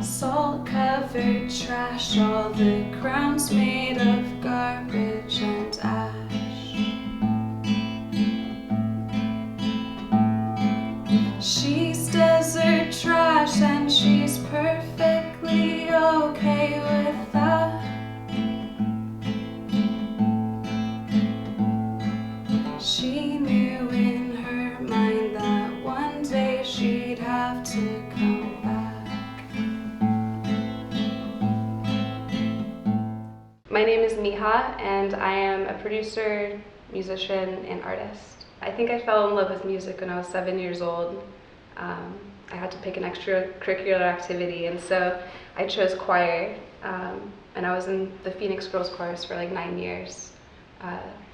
Salt-covered trash, all the ground's made of garbage and ash. She's desert trash and she's perfectly okay with that. She knew in her mind that one day she'd have to come back. My name is Mija, and I am a producer, musician, and artist. I think I fell in love with music when I was 7 years old. I had to pick an extracurricular activity, and so I chose choir, and I was in the Phoenix Girls Chorus for like 9 years.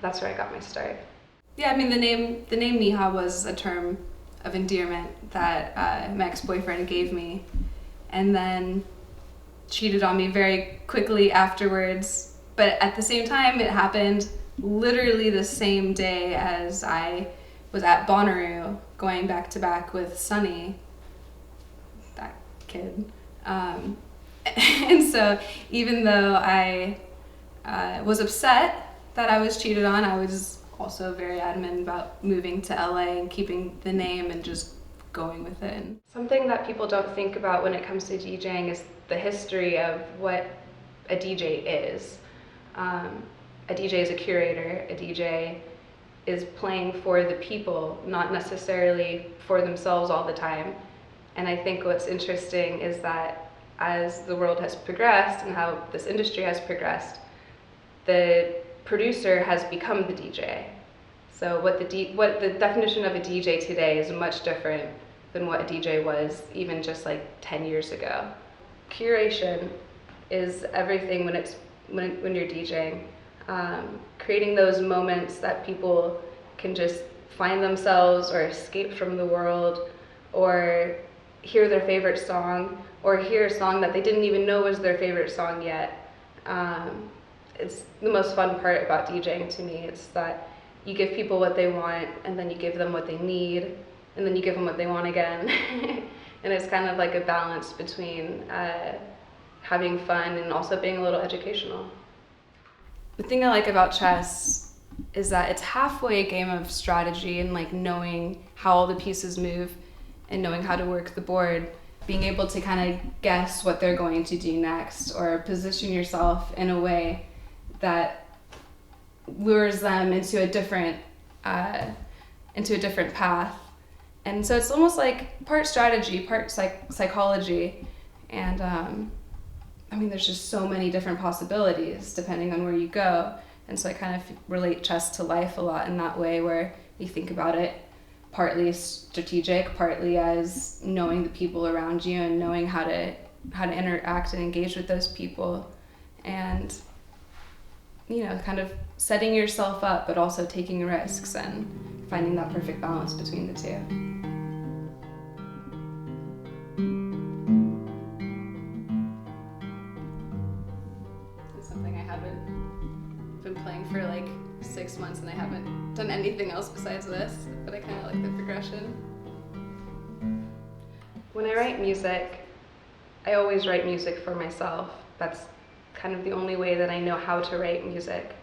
That's where I got my start. Yeah, I mean, the name Mija was a term of endearment that my ex-boyfriend gave me, and then cheated on me very quickly afterwards. But at the same time, it happened literally the same day as I was at Bonnaroo, going back to back with Sunny, that kid. And so even though I was upset that I was cheated on, I was also very adamant about moving to LA and keeping the name and just going with it. Something that people don't think about when it comes to DJing is the history of what a DJ is. A DJ is a curator. A DJ is playing for the people, not necessarily for themselves all the time. And I think what's interesting is that as the world has progressed and how this industry has progressed, the producer has become the DJ. So what the definition of a DJ today is much different than what a DJ was even just like 10 years ago. Curation is everything when you're DJing. Creating those moments that people can just find themselves or escape from the world, or hear their favorite song, or hear a song that they didn't even know was their favorite song yet. It's the most fun part about DJing to me. It's that you give people what they want, and then you give them what they need, and then you give them what they want again. And it's kind of like a balance between having fun and also being a little educational. The thing I like about chess is that it's halfway a game of strategy and like knowing how all the pieces move and knowing how to work the board, being able to kind of guess what they're going to do next or position yourself in a way that lures them into a different path. And so it's almost like part strategy, part psychology, and I mean, there's just so many different possibilities depending on where you go. And so I kind of relate chess to life a lot in that way, where you think about it partly strategic, partly as knowing the people around you and knowing how to interact and engage with those people, and kind of setting yourself up but also taking risks and finding that perfect balance between the two. It's something I haven't been playing for like 6 months, and I haven't done anything else besides this, but I kind of like the progression. When I write music, I always write music for myself. That's kind of the only way that I know how to write music.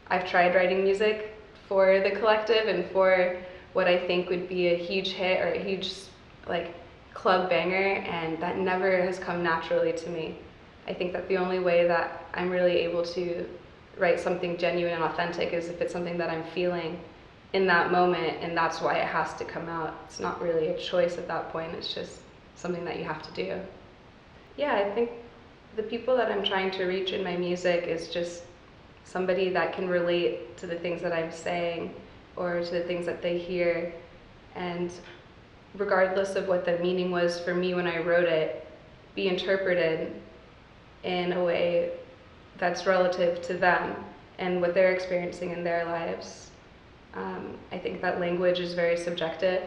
I've tried writing music for the collective and for what I think would be a huge hit or a huge like club banger, and that never has come naturally to me. I think that the only way that I'm really able to write something genuine and authentic is if it's something that I'm feeling in that moment, and that's why it has to come out. It's not really a choice at that point, it's just something that you have to do. Yeah, I think the people that I'm trying to reach in my music is just somebody that can relate to the things that I'm saying or to the things that they hear, and regardless of what the meaning was for me when I wrote it, be interpreted in a way that's relative to them and what they're experiencing in their lives. I think that language is very subjective.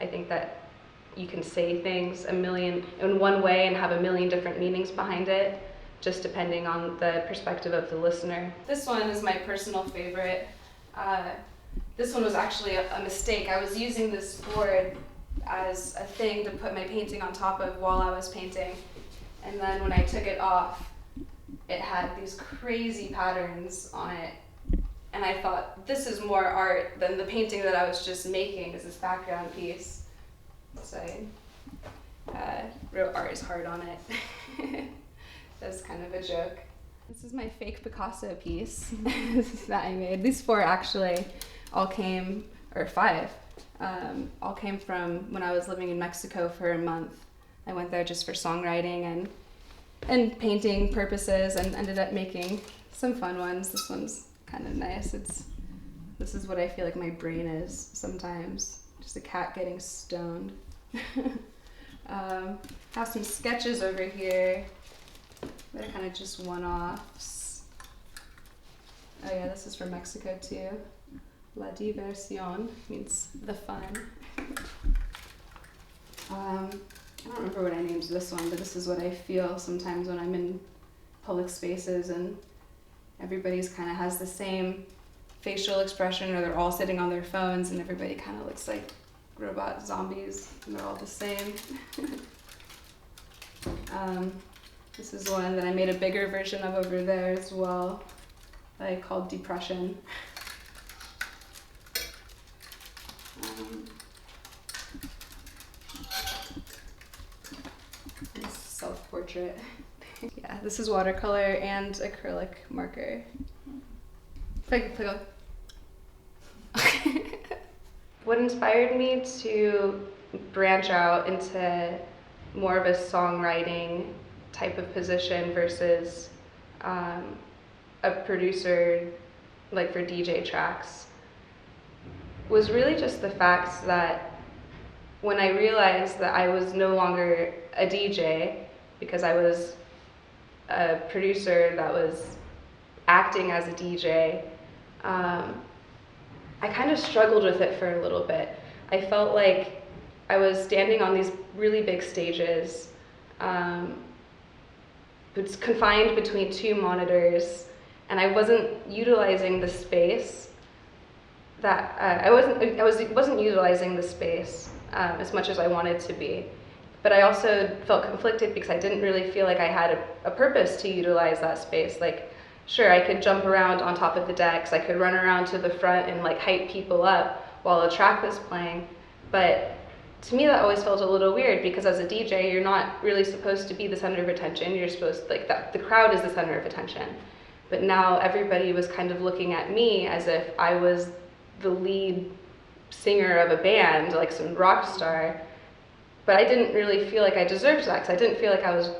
I think that you can say things in one way and have a million different meanings behind it, just depending on the perspective of the listener. This one is my personal favorite. This one was actually a mistake. I was using this board as a thing to put my painting on top of while I was painting, And then when I took it off, it had these crazy patterns on it. And I thought, this is more art than the painting that I was just making as this background piece. So I wrote art is hard on it. That's kind of a joke. This is my fake Picasso piece that I made. These 4 actually all came, or 5, all came from when I was living in Mexico for a month. I went there just for songwriting and painting purposes, and ended up making some fun ones. This one's kind of nice. This is what I feel like my brain is sometimes. Just a cat getting stoned. Have some sketches over here. They're kind of just one-offs. Oh yeah, this is from Mexico too. La diversión means the fun. I don't remember what I named this one, but this is what I feel sometimes when I'm in public spaces and everybody's kind of has the same facial expression, or they're all sitting on their phones and everybody kind of looks like robot zombies and they're all the same. This is one that I made a bigger version of over there as well, that I called Depression. Self-portrait. Yeah, this is watercolor and acrylic marker. If I could What inspired me to branch out into more of a songwriting type of position versus a producer, like for DJ tracks, was really just the fact that when I realized that I was no longer a DJ because I was a producer that was acting as a DJ, I kind of struggled with it for a little bit. I felt like I was standing on these really big stages, it's confined between 2 monitors, and I wasn't utilizing the space that I wasn't utilizing the space as much as I wanted to be. But I also felt conflicted because I didn't really feel like I had a purpose to utilize that space. Like, sure, I could jump around on top of the decks, I could run around to the front and like hype people up while a track was playing, but to me that always felt a little weird because as a DJ, you're not really supposed to be the center of attention. You're supposed, like, the crowd is the center of attention. But now everybody was kind of looking at me as if I was the lead singer of a band, like some rock star. But I didn't really feel like I deserved that because I didn't feel like I was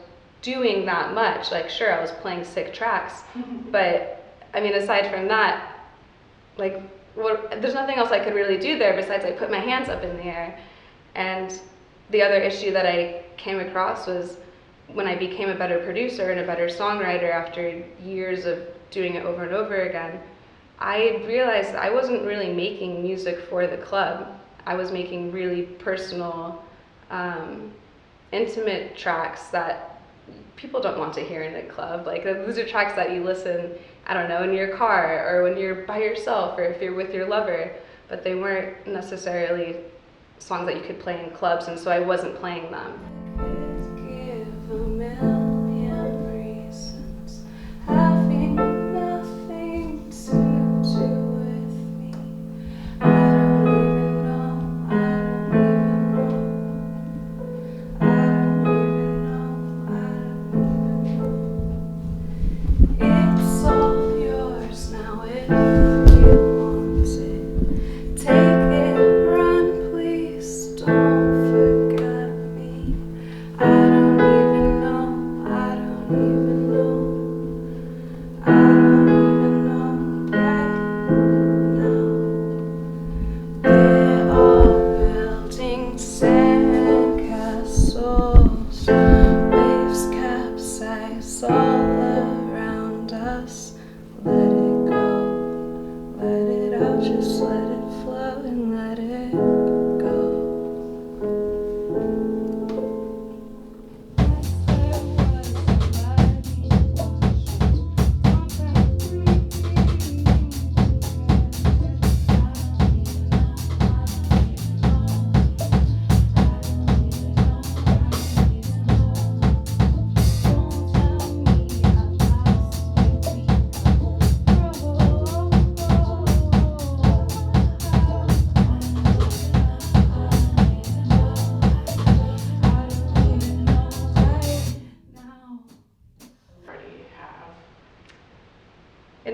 doing that much. Like, sure, I was playing sick tracks, but I mean, aside from that, like, there's nothing else I could really do there besides I put my hands up in the air. And the other issue that I came across was when I became a better producer and a better songwriter after years of doing it over and over again, I realized I wasn't really making music for the club. I was making really personal, intimate tracks that people don't want to hear in a club. Like, those are tracks that you listen, I don't know, in your car or when you're by yourself or if you're with your lover, but they weren't necessarily songs that you could play in clubs, and so I wasn't playing them.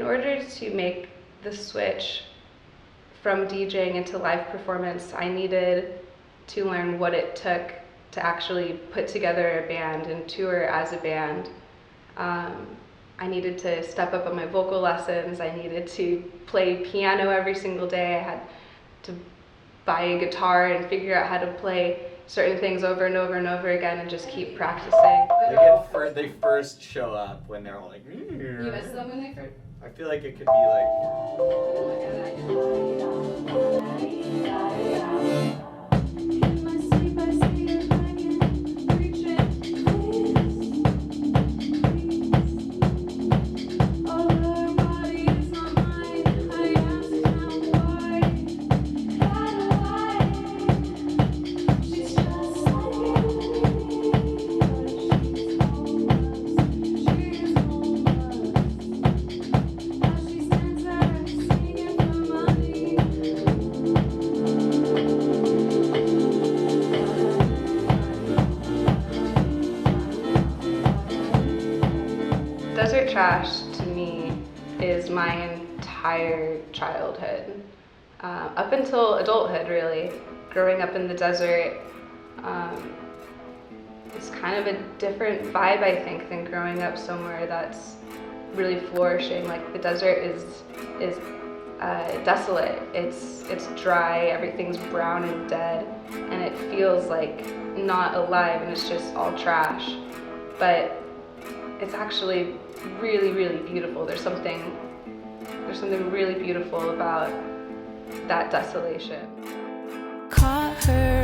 In order to make the switch from DJing into live performance, I needed to learn what it took to actually put together a band and tour as a band. I needed to step up on my vocal lessons. I needed to play piano every single day. I had to buy a guitar and figure out how to play certain things over and over and over again and just keep practicing. They first show up when they're all like, You miss them when they first? I feel like it could be like, Desert trash to me is my entire childhood, up until adulthood really. Growing up in the desert, it's kind of a different vibe I think than growing up somewhere that's really flourishing. Like the desert is desolate. It's dry. Everything's brown and dead, and it feels like not alive, and it's just all trash. But it's actually really, really beautiful. There's something really beautiful about that desolation. Caught her